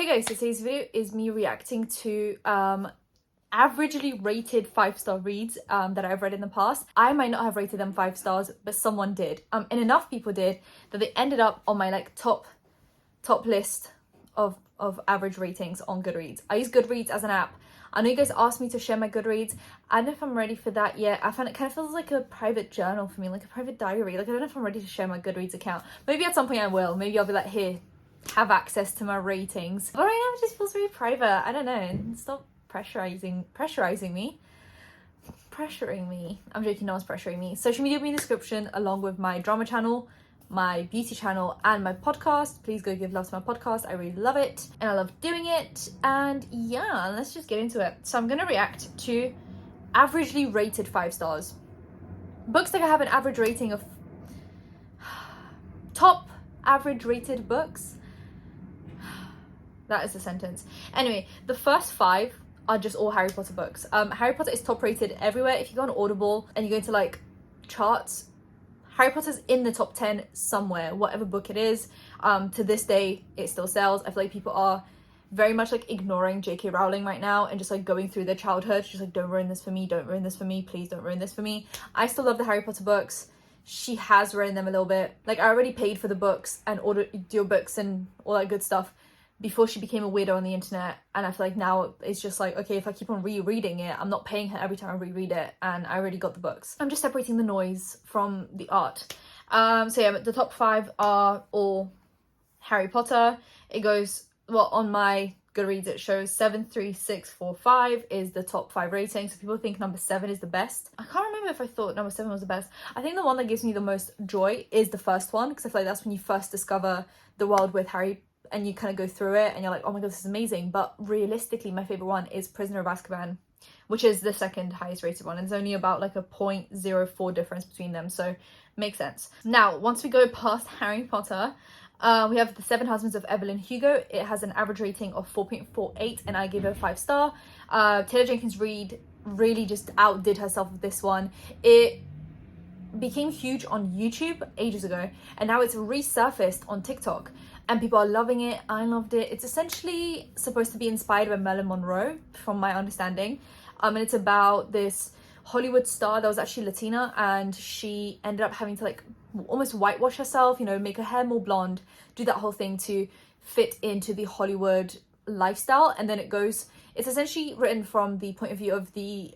guys, so today's video is me reacting to averagely rated 5-star reads that I've read in the past. I might not have rated them 5 stars, but someone did, and enough people did that they ended up on my like top list of average ratings on Goodreads. I use Goodreads as an app. I know you guys asked me to share my Goodreads. I don't know if I'm ready for that yet. I find it kind of feels like a private journal for me, like a private diary. Like, I don't know if I'm ready to share my Goodreads account. Maybe at some point I will. Maybe I'll be like, here, have access to my ratings. But right now it just feels very private. I don't know. Stop pressuring me. I'm joking, no one's pressuring me. Social media will be in the description, along with my drama channel, my beauty channel, and my podcast. Please go give love to my podcast. I really love it and I love doing it. And yeah, let's just get into it. So I'm gonna react to averagely rated 5 stars books that have an average rating of top average rated books. That is the sentence. Anyway, the first 5 are just all Harry Potter books. Harry Potter is top rated everywhere. If you go on Audible and you go into like charts, Harry Potter's in the top 10 somewhere, whatever book it is. To this day, it still sells. I feel like people are very much like ignoring J.K. Rowling right now and just like going through their childhood. Just like, don't ruin this for me, don't ruin this for me, please don't ruin this for me. I still love the Harry Potter books. She has written them a little bit. Like, I already paid for the books and ordered audiobooks and all that good stuff before she became a weirdo on the internet, and I feel like now it's just like, okay, if I keep on rereading it, I'm not paying her every time I reread it, and I already got the books. I'm just separating the noise from the art. So yeah, the top 5 are all Harry Potter. It goes, well, on my Goodreads it shows 7, 3, 6, 4, 5 is the top 5 rating. So people think number 7 is the best. I can't remember if I thought number 7 was the best. I think the one that gives me the most joy is the first one, because I feel like that's when you first discover the world with Harry and you kind of go through it and you're like, oh my god, this is amazing. But realistically, my favorite one is Prisoner of Azkaban, which is the second highest rated one. It's only about like a 0.04 difference between them, so makes sense. Now, once we go past Harry Potter, we have The 7 Husbands of Evelyn Hugo. It has an average rating of 4.48 and I gave it a 5 star. Taylor Jenkins Reid really just outdid herself with this one. It became huge on YouTube ages ago and now it's resurfaced on TikTok and people are loving it. I loved it. It's essentially supposed to be inspired by Marilyn Monroe, from my understanding, and it's about this Hollywood star that was actually Latina, and she ended up having to like almost whitewash herself, you know, make her hair more blonde, do that whole thing to fit into the Hollywood lifestyle. And then it's essentially written from the point of view of the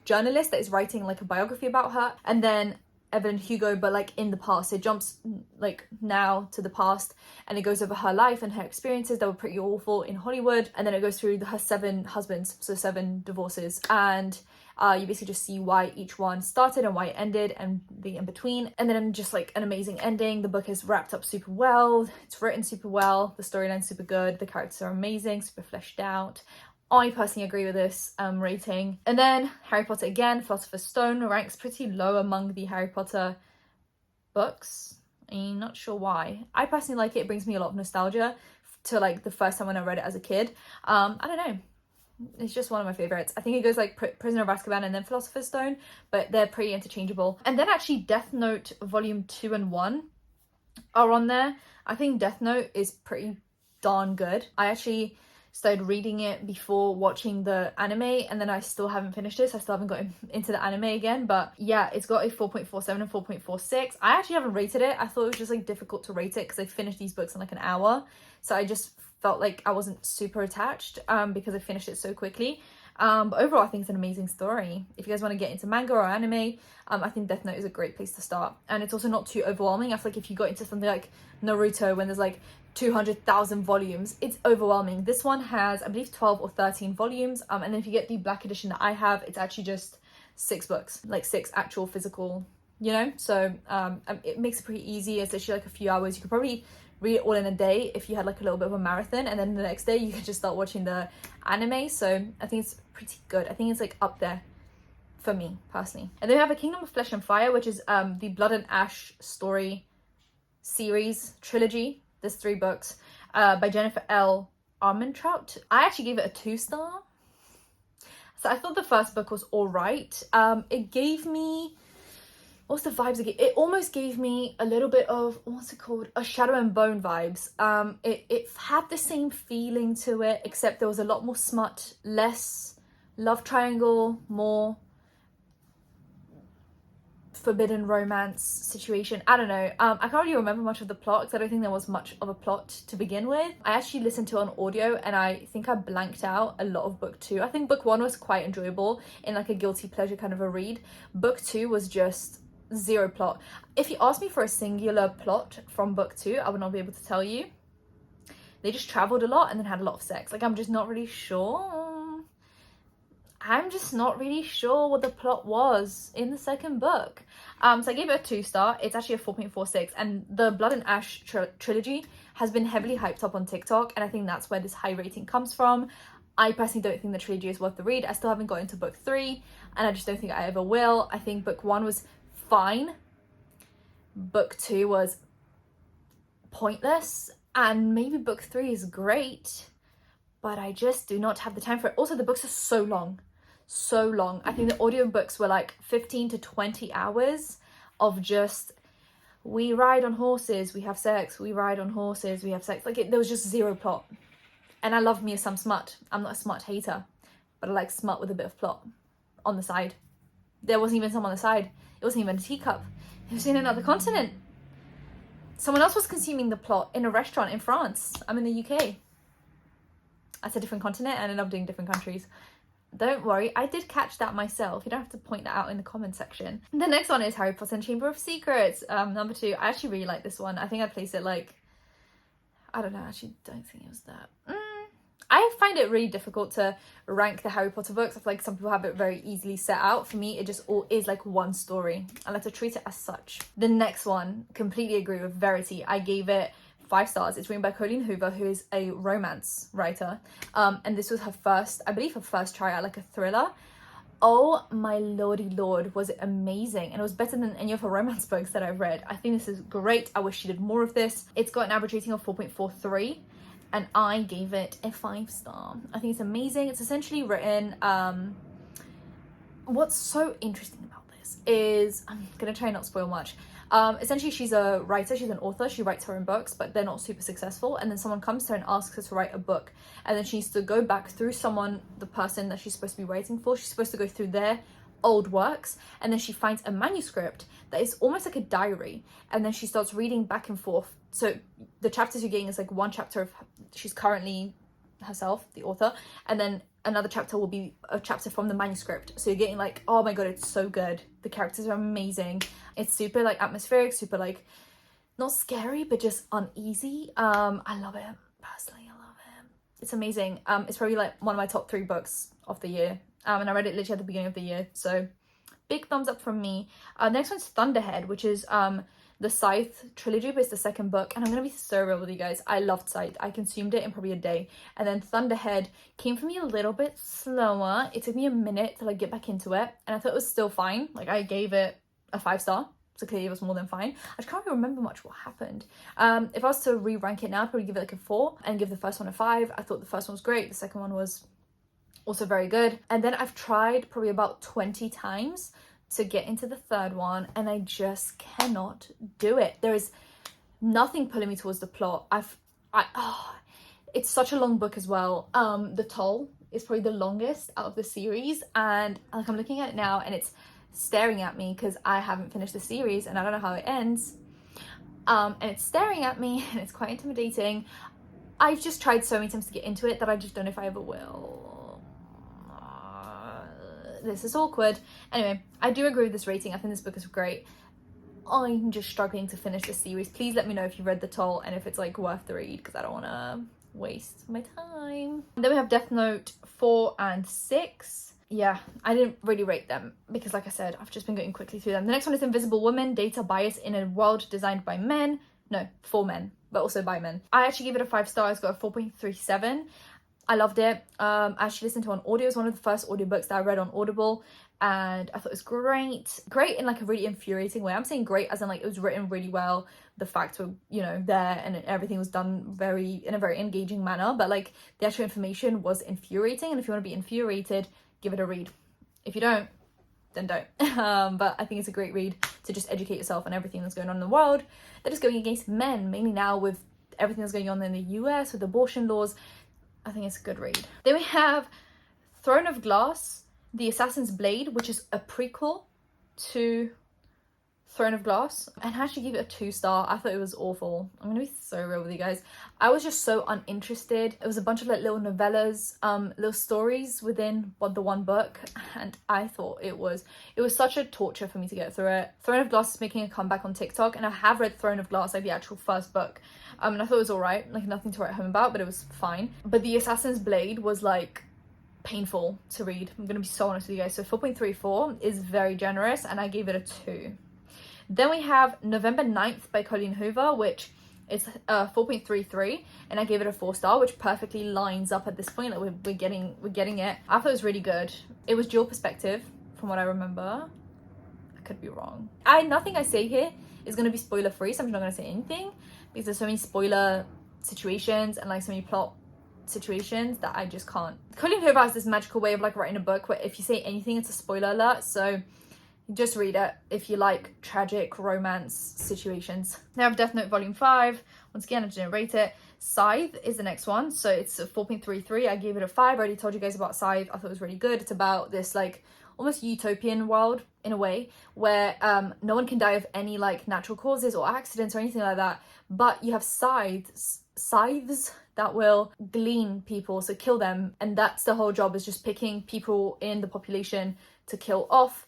journalist that is writing like a biography about her, and then Evelyn Hugo, but like in the past. It jumps like now to the past and it goes over her life and her experiences that were pretty awful in Hollywood, and then it goes through her 7 husbands, so 7 divorces, and you basically just see why each one started and why it ended and the in between. And then just like an amazing ending. The book is wrapped up super well, it's written super well, the storyline's super good, the characters are amazing, super fleshed out. I personally agree with this rating. And then Harry Potter again, Philosopher's Stone ranks pretty low among the Harry Potter books. I'm not sure why. I personally like it. It brings me a lot of nostalgia to like the first time when I read it as a kid. I don't know. It's just one of my favorites. I think it goes like Prisoner of Azkaban and then Philosopher's Stone, but they're pretty interchangeable. And then actually Death Note Volume 2 and 1 are on there. I think Death Note is pretty darn good. I actually started reading it before watching the anime, and then I still haven't finished it, so I still haven't gotten into the anime again. But yeah, it's got a 4.47 and 4.46. I actually haven't rated it. I thought it was just like difficult to rate it because I finished these books in like an hour, so I just felt like I wasn't super attached because I finished it so quickly. But overall, I think it's an amazing story. If you guys want to get into manga or anime, I think Death Note is a great place to start. And it's also not too overwhelming. I feel like if you got into something like Naruto, when there's like 200,000 volumes, it's overwhelming. This one has, I believe, 12 or 13 volumes. And then if you get the black edition that I have, it's actually just 6 books, like 6 actual physical, you know? So it makes it pretty easy. It's actually like a few hours. You could probably read it all in a day if you had like a little bit of a marathon, and then the next day you could just start watching the anime. So I think it's pretty good. I think it's like up there for me personally. And then we have A Kingdom of Flesh and Fire, which is the Blood and Ash story series trilogy. There's 3 books by Jennifer L. Armentrout. I actually gave it a 2 star. So I thought the first book was all right. It gave me what's the vibes again? It almost gave me a little bit of, what's it called? A Shadow and Bone vibes. It had the same feeling to it, except there was a lot more smut, less love triangle, more forbidden romance situation. I don't know. I can't really remember much of the plot because I don't think there was much of a plot to begin with. I actually listened to it on audio and I think I blanked out a lot of book 2. I think book 1 was quite enjoyable in like a guilty pleasure kind of a read. Book 2 was just zero plot. If you asked me for a singular plot from book 2, I would not be able to tell you. They just traveled a lot and then had a lot of sex. Like, I'm just not really sure. I'm just not really sure what the plot was in the second book. So I gave it a 2-star. It's actually a 4.46, and the Blood and Ash trilogy has been heavily hyped up on TikTok, and I think that's where this high rating comes from. I personally don't think the trilogy is worth the read. I still haven't got into book 3, and I just don't think I ever will. I think book 1 was fine. Book 2 was pointless, and maybe book 3 is great, but I just do not have the time for it. Also, the books are so long. I think the audiobooks were like 15 to 20 hours of just, we ride on horses, we have sex, we ride on horses, we have sex. Like, there was just zero plot. And I love me some smut. I'm not a smut hater, but I like smut with a bit of plot on the side. There wasn't even some on the side. It wasn't even a teacup. It was in another continent. Someone else was consuming the plot in a restaurant in France. I'm in the UK. That's a different continent. I ended up doing different countries. Don't worry, I did catch that myself. You don't have to point that out in the comment section. The next one is Harry Potter and Chamber of Secrets, number 2. I actually really like this one. I think I'd place it like, I don't know, I actually don't think it was that. I find it really difficult to rank the Harry Potter books. I feel like some people have it very easily set out. For me, it just all is like one story. I like to treat it as such. The next one, completely agree with Verity. I gave it 5 stars. It's written by Colleen Hoover, who is a romance writer. And this was her first, I believe her first try at like a thriller. Oh my lordy lord, was it amazing. And it was better than any of her romance books that I've read. I think this is great. I wish she did more of this. It's got an average rating of 4.43. And I gave it a 5-star. I think it's amazing. It's essentially written, what's so interesting about this is, I'm gonna try not to spoil much. Essentially, she's a writer, she's an author, she writes her own books, but they're not super successful. And then someone comes to her and asks her to write a book. And then she needs to go back through the person that she's supposed to be writing for. She's supposed to go through their old works. And then she finds a manuscript that is almost like a diary. And then she starts reading back and forth. So the chapters you're getting is like one chapter of, she's currently herself, the author. And then another chapter will be a chapter from the manuscript. So you're getting like, oh my god, it's so good. The characters are amazing. It's super like atmospheric, super like not scary, but just uneasy. I love it. Personally, I love it. It's amazing. It's probably like one of my top 3 books of the year. And I read it literally at the beginning of the year. So big thumbs up from me. Next one's Thunderhead, which is the Scythe trilogy, but it's the second book. And I'm gonna be so real with you guys. I loved Scythe. I consumed it in probably a day. And then Thunderhead came for me a little bit slower. It took me a minute to like get back into it. And I thought it was still fine. Like, I gave it a 5-star. So clearly it was more than fine. I just can't really remember much what happened. If I was to re-rank it now, I'd probably give it like a 4 and give the first one a 5. I thought the first one was great. The second one was also very good. And then I've tried probably about 20 times to get into the third one, and I just cannot do it. There is nothing pulling me towards the plot. It's such a long book as well. The Toll is probably the longest out of the series, and like I'm looking at it now and it's staring at me because I haven't finished the series and I don't know how it ends. And it's staring at me and it's quite intimidating. I've just tried so many times to get into it that I just don't know if I ever will. This is awkward. Anyway, I do agree with this rating. I think this book is great. I'm just struggling to finish this series. Please let me know if you read The Toll and if it's like worth the read, because I don't want to waste my time. Then we have Death Note 4 and 6. Yeah, I didn't really rate them because, like I said, I've just been going quickly through them. The next one is Invisible Woman, Data Bias in a World Designed by Men. No, for men, but also by men. I actually gave it a 5 star. It's got a 4.37. I loved it. I actually listened to it on audio. It was one of the first audiobooks that I read on Audible, and I thought it was great. Great in like a really infuriating way. I'm saying great as in like it was written really well. The facts were, you know, there, and everything was done in a very engaging manner. But like the actual information was infuriating. And if you want to be infuriated, give it a read. If you don't, then don't. But I think it's a great read to just educate yourself on everything that's going on in the world that is going against men, mainly now with everything that's going on in the US with abortion laws. I think it's a good read. Then we have Throne of Glass, The Assassin's Blade, which is a prequel to Throne of Glass, and I actually gave it a 2-star. I thought it was awful. I'm gonna be so real with you guys. I was just so uninterested. It was a bunch of like little novellas, little stories within the one book, and I thought it was such a torture for me to get through it. Throne of Glass is making a comeback on TikTok, and I have read Throne of Glass, like the actual first book, and I thought it was alright, like nothing to write home about, but it was fine. But The Assassin's Blade was like painful to read. I'm gonna be so honest with you guys. So 4.34 is very generous, and I gave it a 2. Then we have November 9th by Colleen Hoover, which is 4.33, and I gave it a 4-star, which perfectly lines up at this point. Like we're getting it. I thought it was really good. It was dual perspective from what I remember. I could be wrong. Nothing I say here is going to be spoiler free, so I'm not going to say anything because there's so many spoiler situations and like so many plot situations that I just can't. Colleen Hoover has this magical way of like writing a book where if you say anything, it's a spoiler alert. So just read it if you like tragic romance situations. Now I have Death Note Volume 5. Once again, I didn't rate it. Scythe is the next one. So it's a 4.33. I gave it a 5. I already told you guys about Scythe. I thought it was really good. It's about this like almost utopian world in a way where no one can die of any like natural causes or accidents or anything like that. But you have scythes that will glean people, so kill them. And that's the whole job, is just picking people in the population to kill off.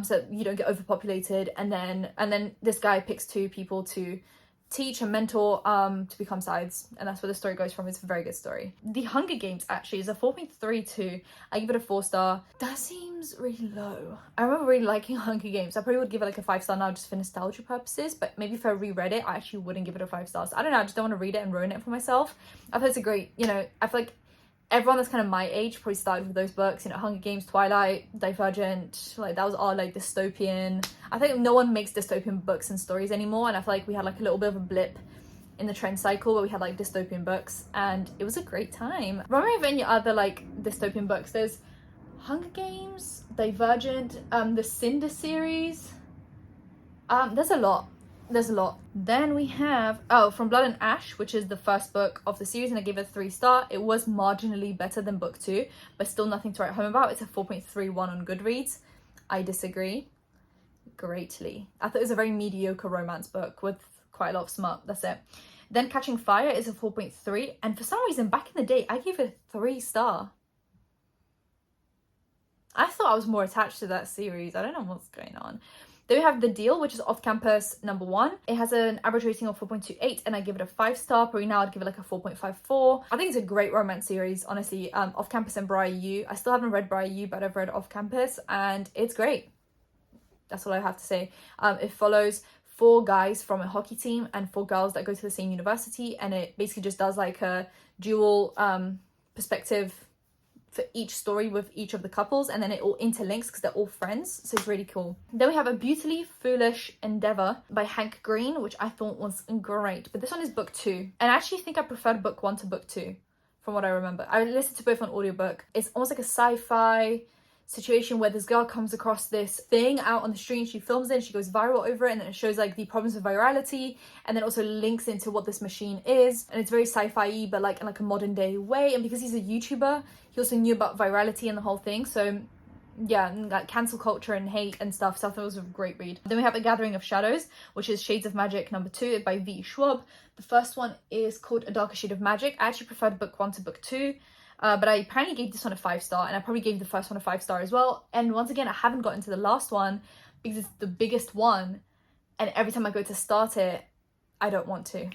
So you don't get overpopulated, and then this guy picks 2 people to teach and mentor to become scythes, and that's where the story goes from. It's a very good story. The Hunger Games actually is a 4.32. I give it a 4-star. That seems really low. I remember really liking Hunger Games. I probably would give it like a 5-star now just for nostalgia purposes, but maybe if I reread it I actually wouldn't give it a 5 stars. I don't know, I just don't want to read it and ruin it for myself. I thought it's a great, I feel like everyone that's kind of my age probably started with those books, Hunger Games, Twilight, Divergent, like that was all like dystopian. I think no one makes dystopian books and stories anymore, and I feel like we had like a little bit of a blip in the trend cycle where we had like dystopian books, and it was a great time. Remember of any other like dystopian books? There's Hunger Games, Divergent, the Cinder series. There's a lot. Then we have From Blood and Ash, which is the first book of the series, and I gave it a 3-star. It was marginally better than book 2, but still nothing to write home about. It's a 4.31 on Goodreads. I disagree greatly. I thought it was a very mediocre romance book with quite a lot of smut. That's it. Then Catching Fire is a 4.3, and for some reason back in the day I gave it a 3-star. I thought I was more attached to that series. I don't know what's going on. Then we have The Deal, which is off-campus number 1. It has an average rating of 4.28, and I give it a 5-star. Probably now I'd give it like a 4.54. I think it's a great romance series, honestly. Off-campus and Briar U. I still haven't read Briar U, but I've read Off-campus, and it's great. That's all I have to say. It follows 4 guys from a hockey team and 4 girls that go to the same university, and it basically just does like a dual perspective for each story with each of the couples, and then it all interlinks because they're all friends, so it's really cool. Then we have A Beautifully Foolish Endeavor by Hank Green, which I thought was great, but this one is book 2, and I actually think I preferred book 1 to book 2 from what I remember. I listened to both on audiobook. It's almost like a sci-fi situation where this girl comes across this thing out on the street, and she films it and she goes viral over it, and then it shows like the problems of virality, and then also links into what this machine is, and it's very sci-fi-y but like in like a modern day way. And because he's a YouTuber, he also knew about virality and the whole thing, so yeah, like cancel culture and hate and stuff. So I thought it was a great read. Then we have A Gathering of Shadows, which is Shades of Magic number 2 by V. Schwab. The first one is called A Darker Shade of Magic. I actually preferred book 1 to book 2. But I apparently gave this one a 5-star, and I probably gave the first one a 5-star as well. And once again, I haven't gotten to the last one because it's the biggest one, and every time I go to start it, I don't want to.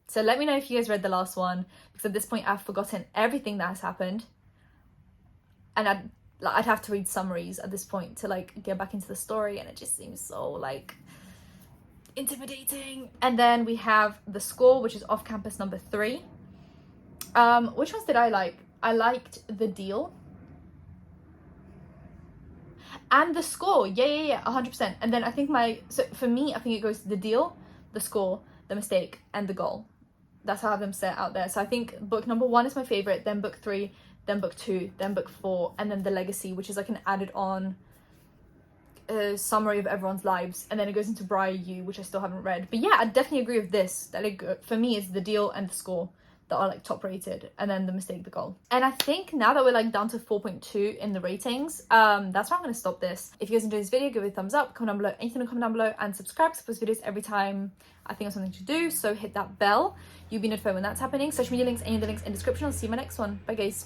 So let me know if you guys read the last one, because at this point I've forgotten everything that has happened, and I'd have to read summaries at this point to like get back into the story, and it just seems so like intimidating. And then we have The Score, which is off-campus number 3. Which ones did I like? I liked The Deal and The Score. Yeah, 100%. And then I think so for me, I think it goes The Deal, The Score, The Mistake, and The Goal. That's how I have them set out there. So I think book number 1 is my favorite, then book 3, then book 2, then book 4, and then The Legacy, which is like an added on a summary of everyone's lives, and then it goes into Briar U, which I still haven't read. But yeah, I definitely agree with this, that like for me it's The Deal and The Score that are like top rated, and then The Mistake, The Goal. And I think now that we're like down to 4.2 in the ratings, that's where I'm gonna stop this. If you guys enjoyed this video, give it a thumbs up, comment down below anything to comment down below, and subscribe to post videos every time I think of something to do. So hit that bell, you'll be notified when that's happening. Social media links, any of the links in the description. I'll see you in my next one. Bye guys.